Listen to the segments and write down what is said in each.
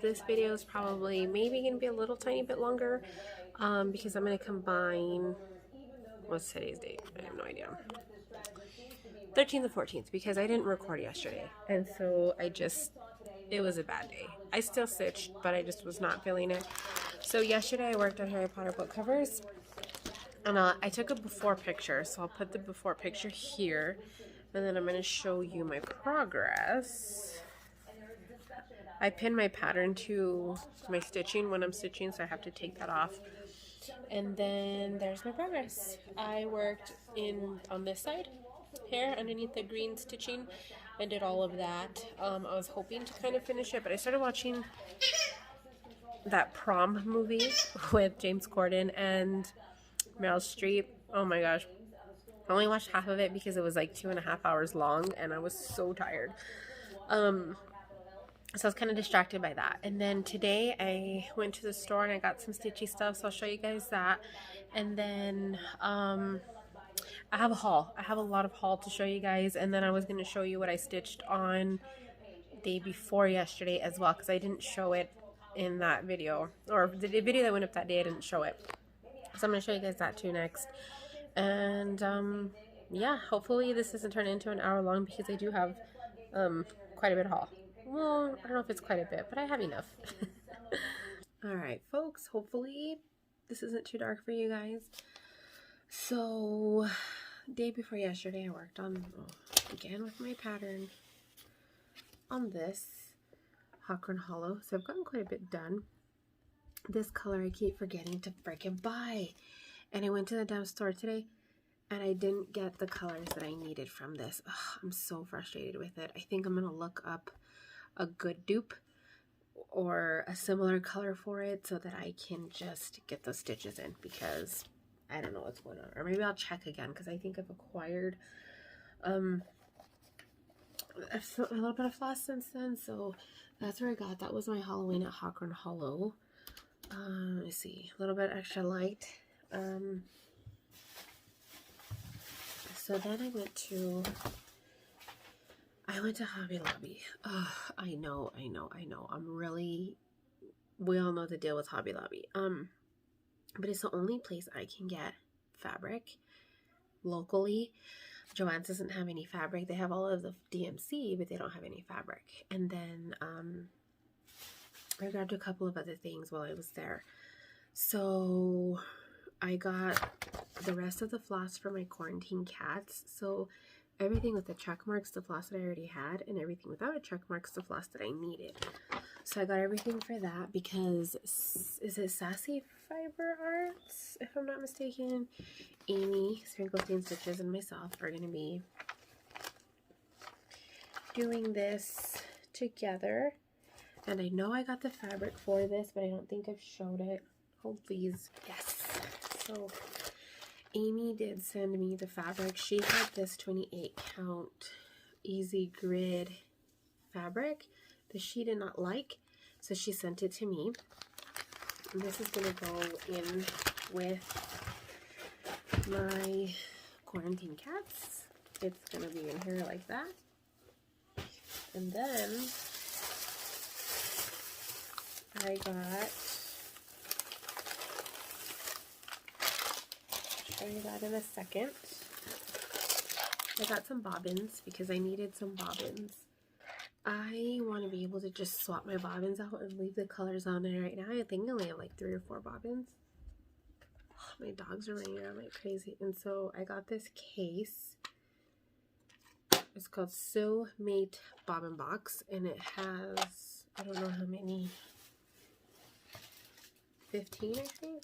this video is probably maybe going to be a little tiny bit longer because I'm going to combine, what's today's date? I have no idea. 13th and 14th, because I didn't record yesterday. And so it was a bad day. I still stitched, but I just was not feeling it. So yesterday I worked on Harry Potter book covers. And I took a before picture, so I'll put the before picture here. And then I'm going to show you my progress. I pin my pattern to my stitching when I'm stitching, so I have to take that off. And then there's my progress. I worked on this side here underneath the green stitching and did all of that. I was hoping to kind of finish it, but I started watching that Prom movie with James Corden and Meryl Streep. Oh my gosh. I only watched half of it because it was like 2.5 hours long and I was so tired. So I was kind of distracted by that. And then today I went to the store and I got some Stitchy stuff, so I'll show you guys that. And then I have a haul. I have a lot of haul to show you guys. And then I was going to show you what I stitched on day before yesterday as well, because I didn't show it in that video. Or the video that went up that day, I didn't show it. So I'm going to show you guys that too next. And yeah, hopefully this doesn't turn into an hour long because I do have quite a bit of haul. Well, I don't know if it's quite a bit, but I have enough. Alright, folks, hopefully this isn't too dark for you guys. So, day before yesterday, I worked on, again with my pattern, on this Hawthorne Hollow. So I've gotten quite a bit done. This color I keep forgetting to freaking buy. And I went to the damn store today, and I didn't get the colors that I needed from this. Ugh, I'm so frustrated with it. I think I'm going to look up a good dupe or a similar color for it so that I can just get those stitches in, because I don't know what's going on. Or maybe I'll check again, because I think I've acquired a little bit of floss since then. So that's where I got. That was my Halloween at Hawthorne Hollow. Let me see. A little bit extra light. So then I went to Hobby Lobby. Oh, I know. We all know the deal with Hobby Lobby. But it's the only place I can get fabric locally. Joann's doesn't have any fabric. They have all of the DMC, but they don't have any fabric. And then I grabbed a couple of other things while I was there. So I got the rest of the floss for my quarantine cats. So everything with the check marks, the floss that I already had, and everything without a check marks, the floss that I needed. So I got everything for that because, is it Sassy Fiber Arts, if I'm not mistaken? Amy, Sprinkleteen Stitches, and myself are going to be doing this together. And I know I got the fabric for this, but I don't think I've showed it. Hold please. Yes. So Amy did send me the fabric. She had this 28 count easy grid fabric that she did not like, so she sent it to me. And this is going to go in with my quarantine cats. It's going to be in here like that. And then I got, I'll show you that in a second. I got some bobbins because I needed some bobbins. I want to be able to just swap my bobbins out and leave the colors on there. Right now I think I only have like 3 or 4 bobbins. Oh, my dogs are running around like crazy. And so I got this case. It's called Sew Mate Bobbin Box, and it has, I don't know how many, 15 I think.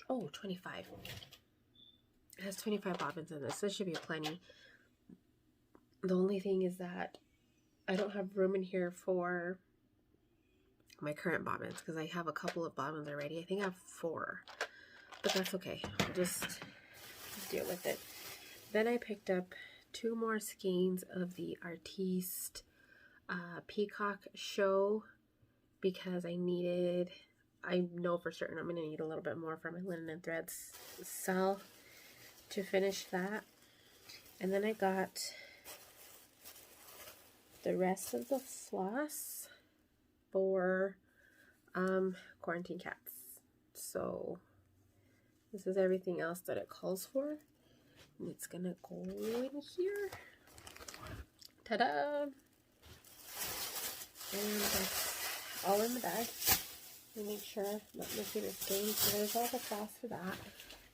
Oh, 25. It has 25 bobbins in this. This should be plenty. The only thing is that I don't have room in here for my current bobbins because I have a couple of bobbins already. I think I have 4, but that's okay. I'll just deal with it. Then I picked up 2 more skeins of the Artiste Peacock Show because I know for certain I'm going to need a little bit more for my linen and threads cell to finish that. And then I got the rest of the floss for quarantine cats. So this is everything else that it calls for. And it's gonna go in here. Ta-da! And that's all in the bag. And make sure I'm not missing a stain. So there's all the floss for that.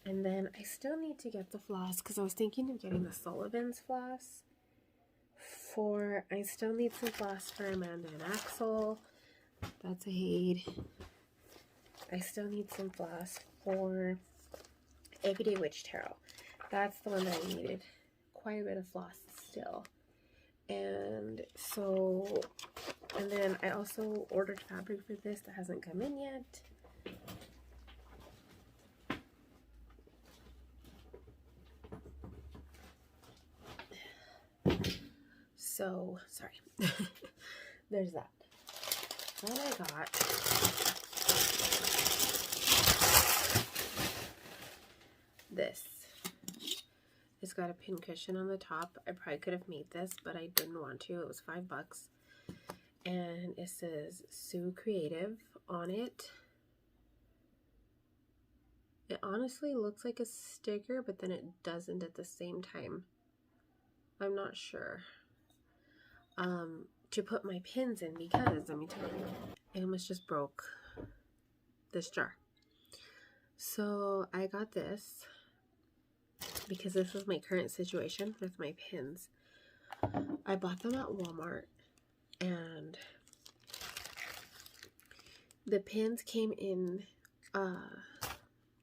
And then I still need to get the floss because I was thinking of getting the Sullivan's floss. I still need some floss for Amanda and Axel. That's a Hade. I still need some floss for Everyday Witch Tarot. That's the one that I needed. Quite a bit of floss still. And so, and then I also ordered fabric for this that hasn't come in yet. So, sorry. There's that. Then I got this. It's got a pin cushion on the top. I probably could have made this, but I didn't want to. It was $5. And it says Sue Creative on it. It honestly looks like a sticker, but then it doesn't at the same time. I'm not sure. To put my pins in because, let me tell you, I almost just broke this jar. So I got this because this is my current situation with my pins. I bought them at Walmart and the pins came in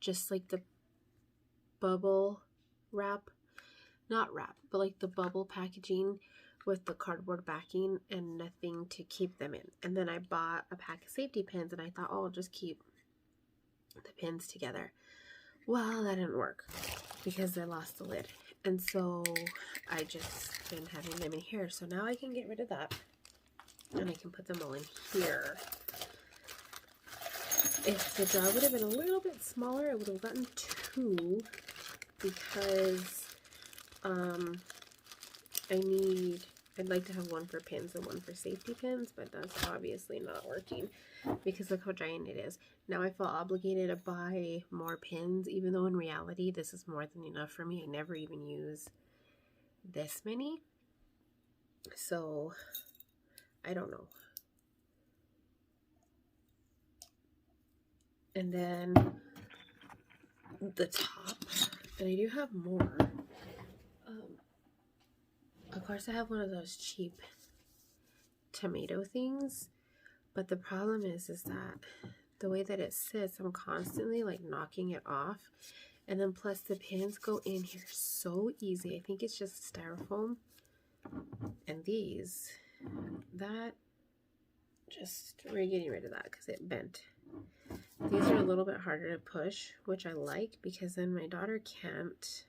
just like the bubble wrap, not wrap, but like the bubble packaging with the cardboard backing and nothing to keep them in. And then I bought a pack of safety pins and I thought, oh, I'll just keep the pins together. Well, that didn't work because I lost the lid. And so I just been having them in here. So now I can get rid of that and I can put them all in here. If the jar would have been a little bit smaller, I would have gotten 2 because I'd like to have one for pins and one for safety pins, but that's obviously not working because look how giant it is. Now I feel obligated to buy more pins, even though in reality this is more than enough for me. I never even use this many. So I don't know. And then the top, and I do have more. Of course, I have one of those cheap tomato things, but the problem is that the way that it sits, I'm constantly like knocking it off, and then plus the pins go in here so easy. I think it's just styrofoam, and these, that just, we're getting rid of that because it bent. These are a little bit harder to push, which I like because then my daughter can't.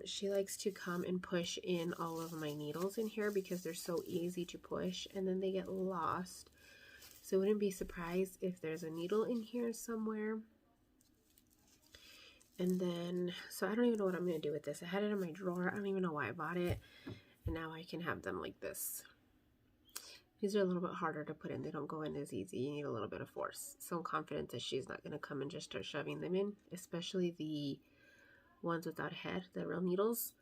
She likes to come and push in all of my needles in here because they're so easy to push and then they get lost. So I wouldn't be surprised if there's a needle in here somewhere. And then, so I don't even know what I'm going to do with this. I had it in my drawer. I don't even know why I bought it. And now I can have them like this. These are a little bit harder to put in. They don't go in as easy. You need a little bit of force. So I'm confident that she's not going to come and just start shoving them in, especially the ones without a head, the real needles.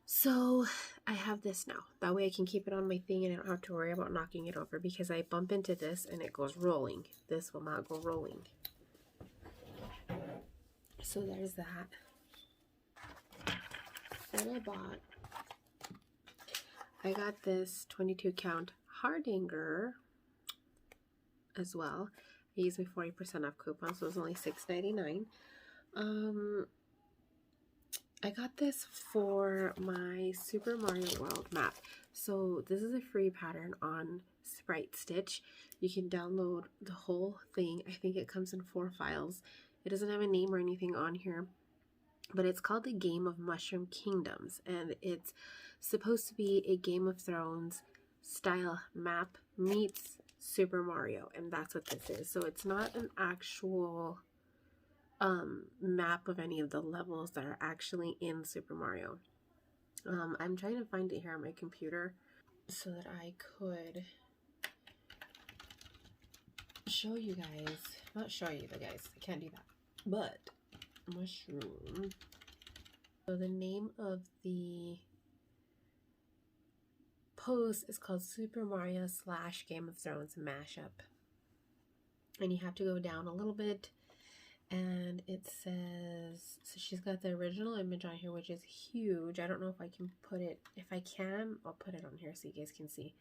So I have this now. That way I can keep it on my thing and I don't have to worry about knocking it over because I bump into this and it goes rolling. This will not go rolling. So there's that. Then I got this 22 count hardanger as well. I used my 40% off coupon, so it was only $6.99. I got this for my Super Mario World map. So this is a free pattern on Sprite Stitch. You can download the whole thing. I think it comes in 4 files. It doesn't have a name or anything on here, but it's called the Game of Mushroom Kingdoms, and it's supposed to be a Game of Thrones style map meets Super Mario, and that's what this is. So it's not an actual map of any of the levels that are actually in Super Mario. I'm trying to find it here on my computer. so that I could show you guys, not show you the guys, I can't do that, but mushroom. So the name of the post is called Super Mario / Game of Thrones mashup, and you have to go down a little bit, and it says, so she's got the original image on here, which is huge. I don't know if I can put it, if I can, I'll put it on here so you guys can see.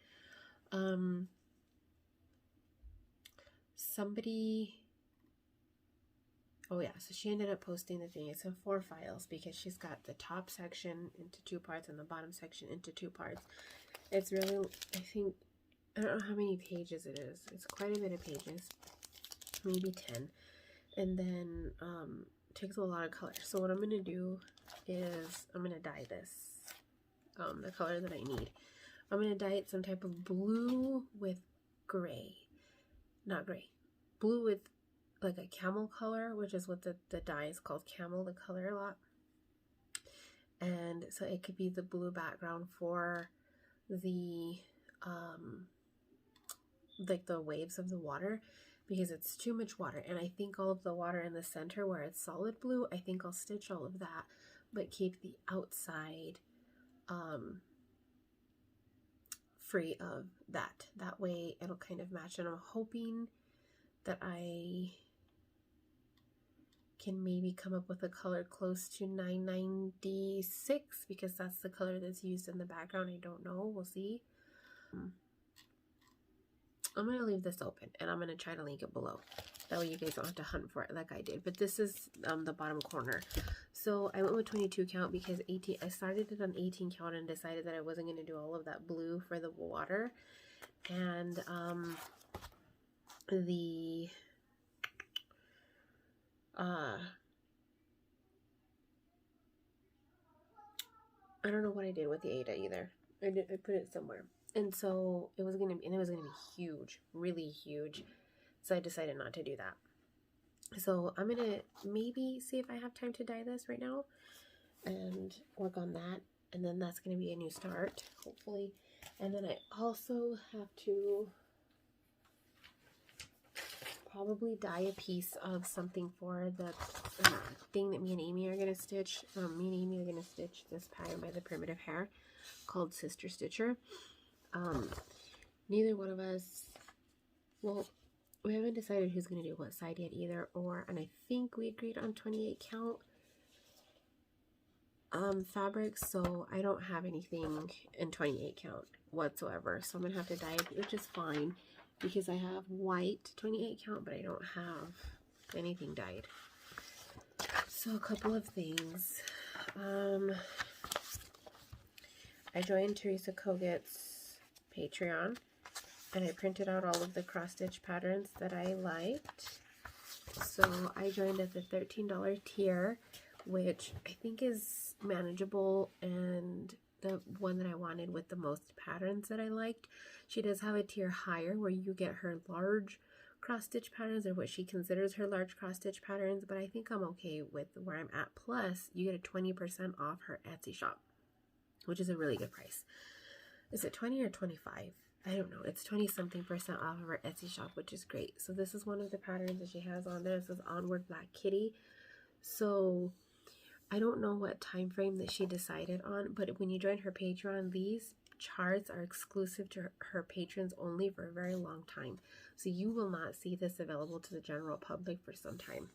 Somebody, oh yeah, so she ended up posting the thing. It's in 4 files because she's got the top section into 2 parts and the bottom section into 2 parts. It's really, I think, I don't know how many pages it is. It's quite a bit of pages, maybe 10. And then it takes a lot of color. So what I'm going to do is I'm going to dye this, the color that I need. I'm going to dye it some type of blue with gray. Not gray. Blue with like a camel color, which is what the dye is called, camel, the color a lot. And so it could be the blue background for the like the waves of the water, because it's too much water, and I think all of the water in the center where it's solid blue, I think I'll stitch all of that but keep the outside free of that. That way it'll kind of match, and I'm hoping that I can maybe come up with a color close to 996, because that's the color that's used in the background. I don't know, we'll see. I'm going to leave this open, and I'm going to try to link it below. That way you guys don't have to hunt for it like I did. But this is the bottom corner. So I went with 22 count because 18. I started it on 18 count and decided that I wasn't going to do all of that blue for the water. And I don't know what I did with the Ada either. I put it somewhere. And so it was gonna be huge, really huge. So I decided not to do that. So I'm gonna maybe see if I have time to dye this right now and work on that. And then that's gonna be a new start, hopefully. And then I also have to probably dye a piece of something for the thing that me and Amy are gonna stitch. Me and Amy are gonna stitch this pattern by the Primitive Hair called Sister Stitcher. Neither one of us, well, we haven't decided who's going to do what side yet either, and I think we agreed on 28 count fabrics, so I don't have anything in 28 count whatsoever, so I'm going to have to dye it, which is fine, because I have white 28 count, but I don't have anything dyed. So a couple of things. I joined Teresa Kogut's Patreon, and I printed out all of the cross stitch patterns that I liked. So I joined at the $13 tier, which I think is manageable and the one that I wanted with the most patterns that I liked. She does have a tier higher where you get her large cross stitch patterns, or what she considers her large cross stitch patterns, but I think I'm okay with where I'm at. Plus you get a 20% off her Etsy shop, which is a really good price. Is it 20 or 25? I don't know. It's 20-something% off of her Etsy shop, which is great. So this is one of the patterns that she has on there. It says Onward Black Kitty. So I don't know what time frame that she decided on, but when you join her Patreon, these charts are exclusive to her patrons only for a very long time. So you will not see this available to the general public for some time.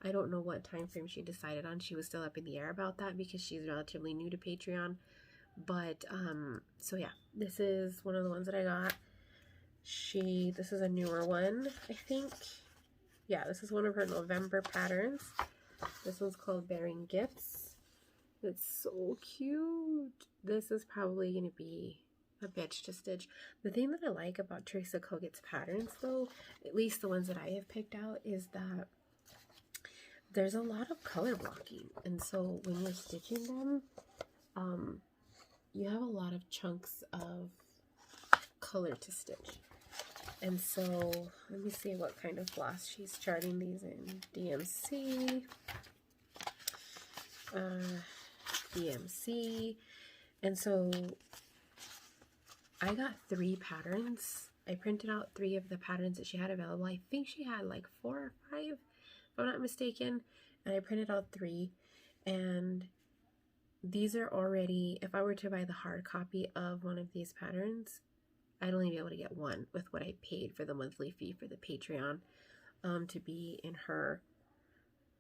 I don't know what time frame she decided on. She was still up in the air about that because she's relatively new to Patreon. But so yeah, this is one of the ones that I got. This is a newer one, I think. Yeah, this is one of her November patterns. This one's called Bearing Gifts. It's so cute. This is probably going to be a bitch to stitch. The thing that I like about Teresa Kogut's patterns, though, at least the ones that I have picked out, is that there's a lot of color blocking. And so when you're stitching them, you have a lot of chunks of color to stitch. And so let me see what kind of floss she's charting these in. DMC, DMC, and so I got 3 patterns. I printed out 3 of the patterns that she had available. I think she had like 4 or 5, if I'm not mistaken. And I printed out 3. And these are already, if I were to buy the hard copy of one of these patterns, I'd only be able to get 1 with what I paid for the monthly fee for the Patreon, to be in her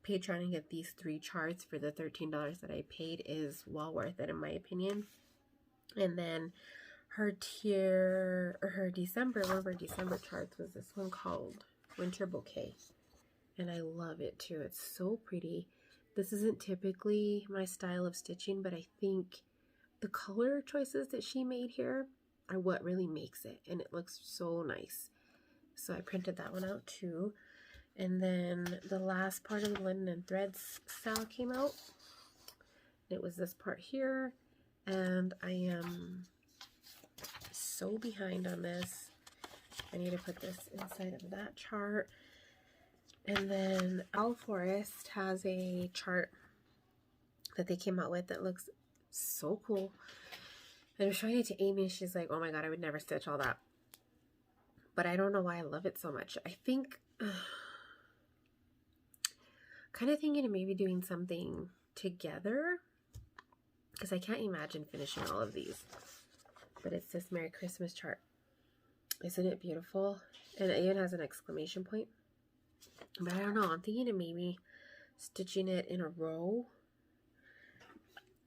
Patreon and get these 3 charts for the $13 that I paid is well worth it in my opinion. And then her tier, or her December, one of her December charts was this one called Winter Bouquet. And I love it too. It's so pretty. This isn't typically my style of stitching, but I think the color choices that she made here are what really makes it. And it looks so nice. So I printed that one out too. And then the last part of the linen and threads style came out. It was this part here. And I am so behind on this. I need to put this inside of that chart. And then Owl Forest has a chart that they came out with that looks so cool. And I was showing it to Amy and she's like, oh my god, I would never stitch all that. But I don't know why I love it so much. I think kind of thinking of maybe doing something together, because I can't imagine finishing all of these. But it's this Merry Christmas chart. Isn't it beautiful? And it even has an exclamation point. But I don't know, I'm thinking of maybe stitching it in a row.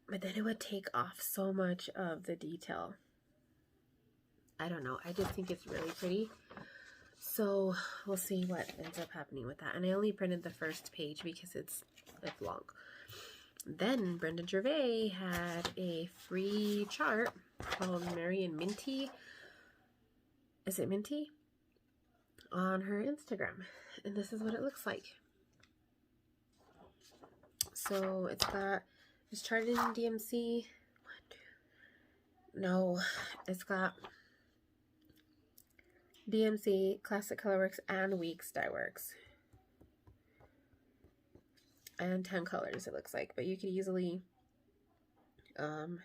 But then it would take off so much of the detail. I don't know, I just think it's really pretty. So we'll see what ends up happening with that. And I only printed the first page because it's long. Then Brenda Gervais had a free chart called Mary and Minty. Is it Minty? On her Instagram. And this is what it looks like. So it's charted in DMC. No, it's got DMC, Classic Colorworks, and Weeks Dye Works. And 10 colors it looks like, but you could easily I'm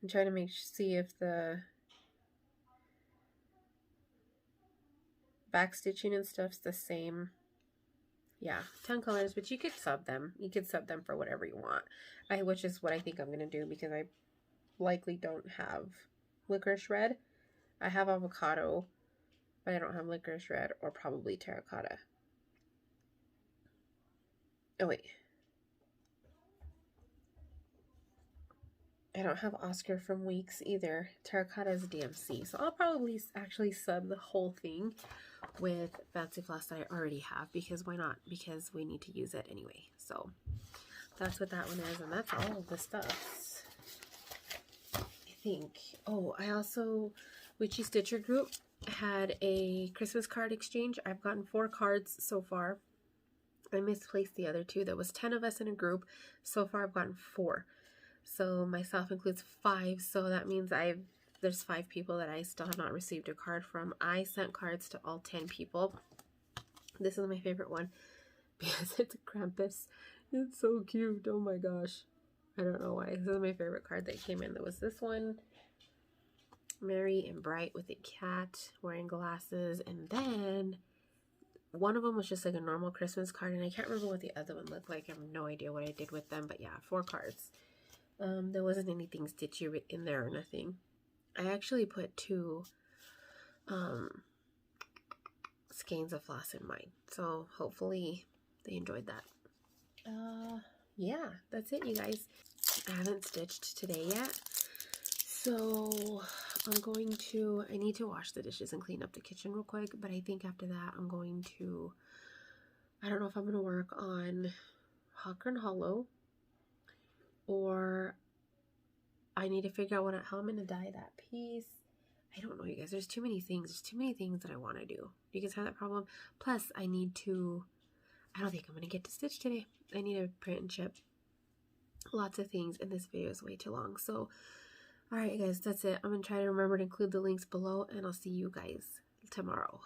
trying to see if the back stitching and stuff's the same. Yeah, 10 colors, but you could sub them. You could sub them for whatever you want. Which is what I think I'm going to do, because I likely don't have licorice red. I have avocado, but I don't have licorice red or probably terracotta. Oh, wait. I don't have Oscar from Weeks either. Terracotta is DMC. So I'll probably actually sub the whole thing with Fancy Floss that I already have, because why not? Because we need to use it anyway. So that's what that one is, and that's all of the stuff, I think. Oh, I also, Witchy Stitcher group had a Christmas card exchange. I've gotten 4 cards so far. I misplaced the other 2. There was 10 of us in a group. So far I've gotten 4. So myself includes 5. So that means there's 5 people that I still have not received a card from. I sent cards to all 10 people. This is my favorite one because it's a Krampus. It's so cute. Oh my gosh. I don't know why. This is my favorite card that came in. There was this one. Merry and bright with a cat wearing glasses. And then one of them was just like a normal Christmas card. And I can't remember what the other one looked like. I have no idea what I did with them. But yeah, 4 cards. There wasn't anything stitchy in there or nothing. I actually put 2 skeins of floss in mine. So hopefully they enjoyed that. Yeah, that's it, you guys. I haven't stitched today yet. So I need to wash the dishes and clean up the kitchen real quick. But I think after that, I don't know if I'm going to work on Hawker Hollow, or I need to figure out how I'm going to dye that piece. I don't know, you guys. There's too many things. There's too many things that I want to do. Do you guys have that problem? Plus, I don't think I'm going to get to stitch today. I need to print and ship lots of things, and this video is way too long. So, alright, guys, that's it. I'm going to try to remember to include the links below, and I'll see you guys tomorrow.